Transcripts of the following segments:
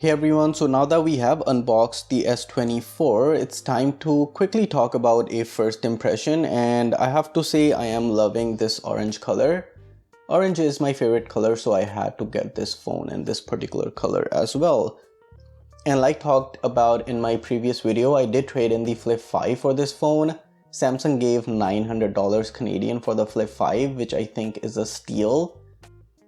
Hey everyone, so now that we have unboxed the S24, it's time to quickly talk about a first impression, and I have to say I am loving this orange color. Orange is my favorite color, so I had to get this phone in this particular color as well. And like talked about in my previous video, I did trade in the Flip 5 for this phone. Samsung gave $900 Canadian for the Flip 5, which I think is a steal.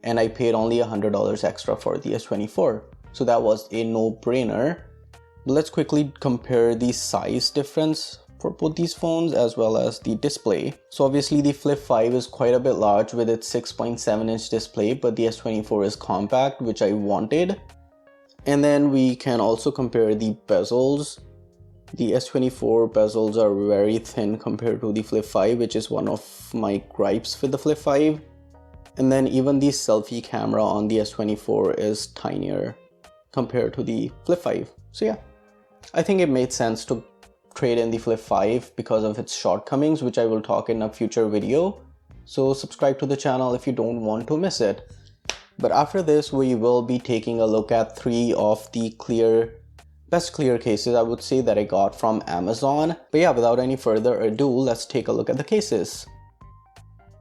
And I paid only $100 extra for the S24. So that was a no-brainer. Let's quickly compare the size difference for both these phones as well as the display. So obviously the Flip 5 is quite a bit large with its 6.7-inch display, but the S24 is compact, which I wanted. And then we can also compare the bezels. The S24 bezels are very thin compared to the Flip 5, which is one of my gripes with the Flip 5. And then even the selfie camera on the S24 is tinier compared to the Flip 5. So yeah, I think it made sense to trade in the Flip 5 because of its shortcomings, which I will talk in a future video. So subscribe to the channel if you don't want to miss it. But after this, we will be taking a look at 3 of the best clear cases I would say that I got from Amazon. But yeah, without any further ado, let's take a look at the cases.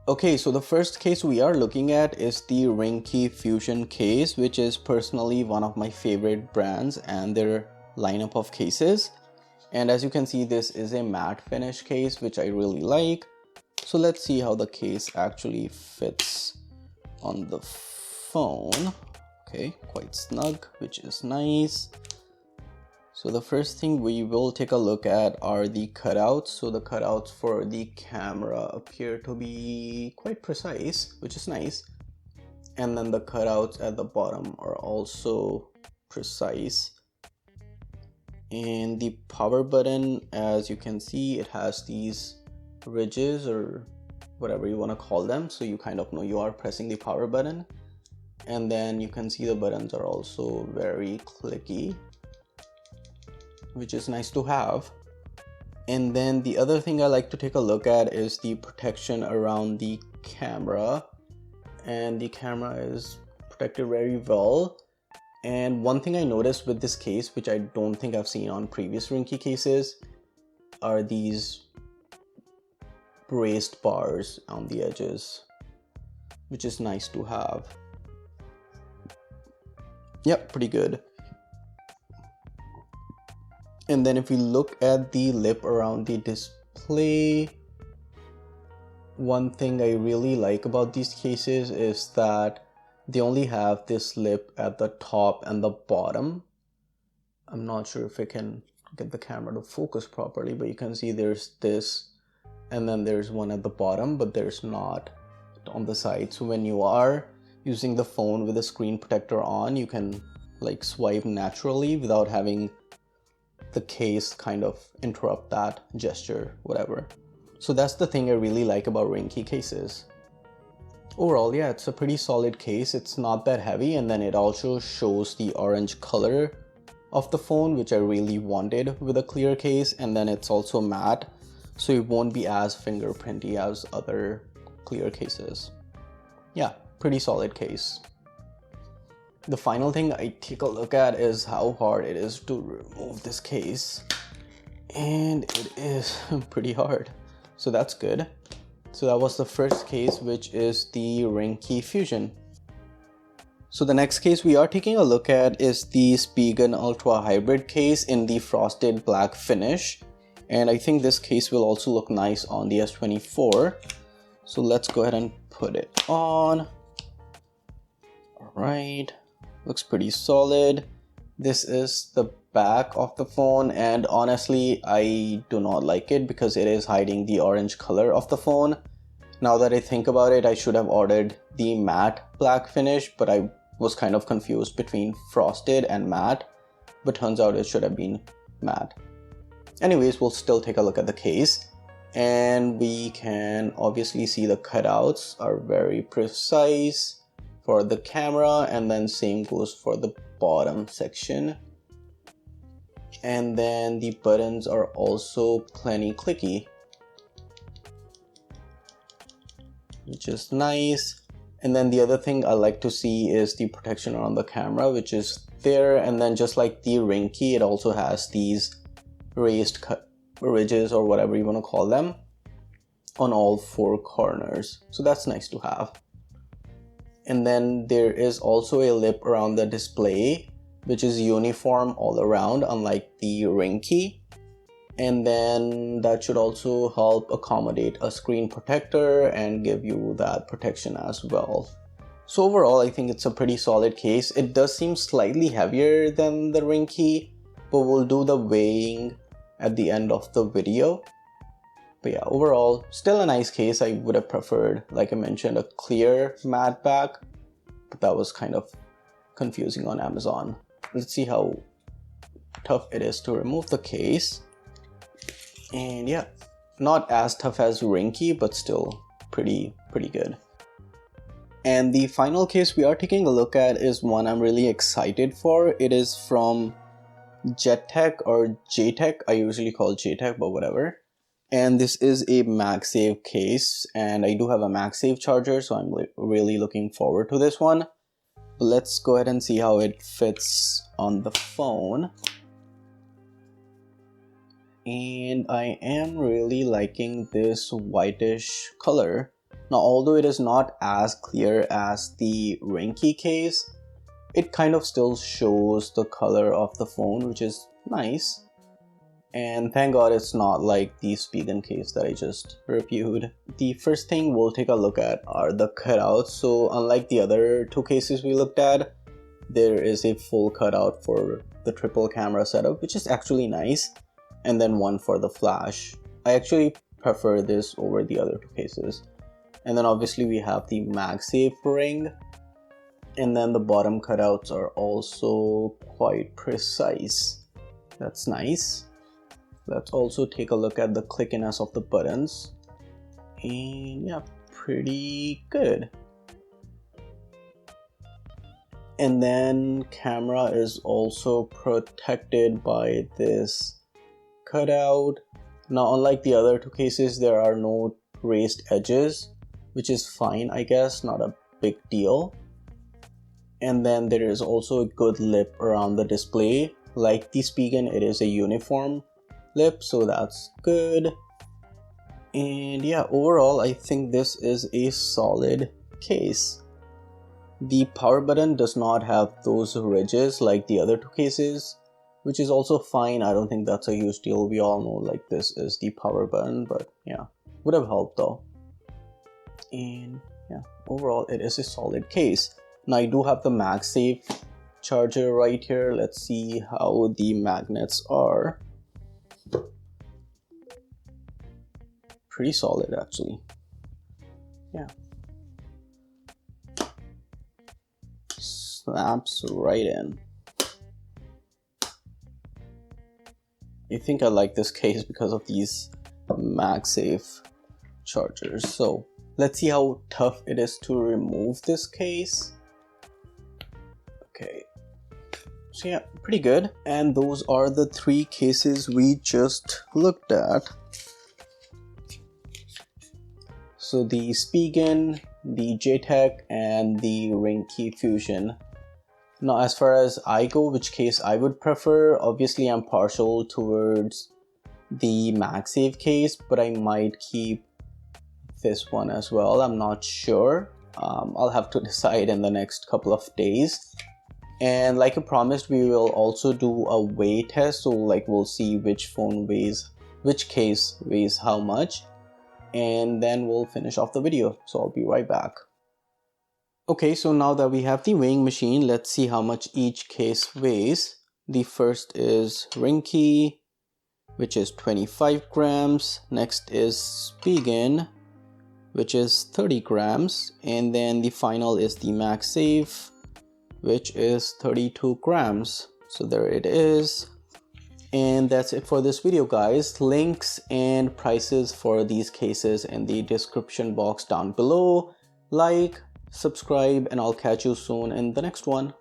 Okay, so the first case we are looking at is the Ringke Fusion case, which is personally one of my favorite brands and their lineup of cases. And as you can see, this is a matte finish case, which I really like. So let's see how the case actually fits on the phone. Okay, quite snug, which is nice. So the first thing we will take a look at are the cutouts. So the cutouts for the camera appear to be quite precise, which is nice. And then the cutouts at the bottom are also precise. And the power button, as you can see, it has these ridges or whatever you want to call them. So you kind of know you are pressing the power button. And then you can see the buttons are also very clicky, which is nice to have. And then the other thing I like to take a look at is the protection around the camera. And the camera is protected very well. And one thing I noticed with this case, which I don't think I've seen on previous Ringke cases, are these braced bars on the edges, which is nice to have. Yep, pretty good. And then if we look at the lip around the display, one thing I really like about these cases is that they only have this lip at the top and the bottom. I'm not sure if I can get the camera to focus properly, but you can see there's this, and then there's one at the bottom, but there's not on the side. So when you are using the phone with the screen protector on, you can like swipe naturally without having the case kind of interrupt that gesture, whatever. So that's the thing I really like about Ringke cases. Overall, yeah, it's a pretty solid case. It's not that heavy, and then it also shows the orange color of the phone, which I really wanted with a clear case, and then it's also matte, so it won't be as fingerprinty as other clear cases. Yeah, pretty solid case. The final thing I take a look at is how hard it is to remove this case, and it is pretty hard, so that's good. So that was the first case, which is the Ringke Fusion. So the next case we are taking a look at is the Spigen Ultra Hybrid case in the frosted black finish, and I think this case will also look nice on the S24. So let's go ahead and put it on. All right. Looks pretty solid. This is the back of the phone, and honestly I do not like it because it is hiding the orange color of the phone. Now that I think about it, I should have ordered the matte black finish, but I was kind of confused between frosted and matte, but turns out it should have been matte. Anyways, we'll still take a look at the case, and we can obviously see the cutouts are very precise for the camera, and then same goes for the bottom section. And then the buttons are also plenty clicky, which is nice. And then the other thing I like to see is the protection around the camera, which is there. And then just like the Ringke, it also has these raised ridges or whatever you want to call them on all four corners. So that's nice to have. And then there is also a lip around the display, which is uniform all around, unlike the Ringke. And then that should also help accommodate a screen protector and give you that protection as well. So overall, I think it's a pretty solid case. It does seem slightly heavier than the Ringke, but we'll do the weighing at the end of the video. But yeah, overall, still a nice case. I would have preferred, like I mentioned, a clear matte back, but that was kind of confusing on Amazon. Let's see how tough it is to remove the case. And yeah, not as tough as Ringke, but still pretty good. And the final case we are taking a look at is one I'm really excited for. It is from JETech or JETech. I usually call JETech, but whatever. And this is a Magsafe case, and I do have a Magsafe charger, so I'm really looking forward to this one. But let's go ahead and see how it fits on the phone. And I am really liking this whitish color. Now, although it is not as clear as the Ringke case, it kind of still shows the color of the phone, which is nice. And thank God it's not like the Spigen case that I just reviewed. The first thing we'll take a look at are the cutouts. So unlike the other two cases we looked at, there is a full cutout for the triple camera setup, which is actually nice. And then one for the flash. I actually prefer this over the other two cases. And then obviously we have the Magsafe ring. And then the bottom cutouts are also quite precise. That's nice. Let's also take a look at the clickiness of the buttons. And yeah, pretty good. And then camera is also protected by this cutout. Now, unlike the other two cases, there are no raised edges, which is fine, I guess, not a big deal. And then there is also a good lip around the display. Like the Spigen, it is a uniform lip, so that's good. And yeah, overall, I think this is a solid case. The power button does not have those ridges like the other two cases, which is also fine. I don't think that's a huge deal. We all know like this is the power button, but yeah, would have helped though. And yeah, overall it is a solid case. Now I do have the Magsafe charger right here. Let's see how the magnets are. Pretty solid actually. Yeah. Snaps right in. I think I like this case because of these Magsafe chargers. So let's see how tough it is to remove this case. Okay. So yeah, pretty good. And those are the three cases we just looked at. So the Spigen, the JETech, and the Ringke Fusion. Now, as far as I go, which case I would prefer, obviously I'm partial towards the Magsafe case, but I might keep this one as well. I'm not sure. I'll have to decide in the next couple of days. And like I promised, we will also do a weigh test. So like we'll see which phone weighs, which case weighs how much. And then we'll finish off the video. So I'll be right back. Okay, so now that we have the weighing machine, let's see how much each case weighs. The first is Ringke, which is 25 grams. Next is Spigen, which is 30 grams. And then the final is the Magsafe, which is 32 grams. So there it is. And that's it for this video, guys. Links and prices for these cases in the description box down below. Like, subscribe, and I'll catch you soon in the next one.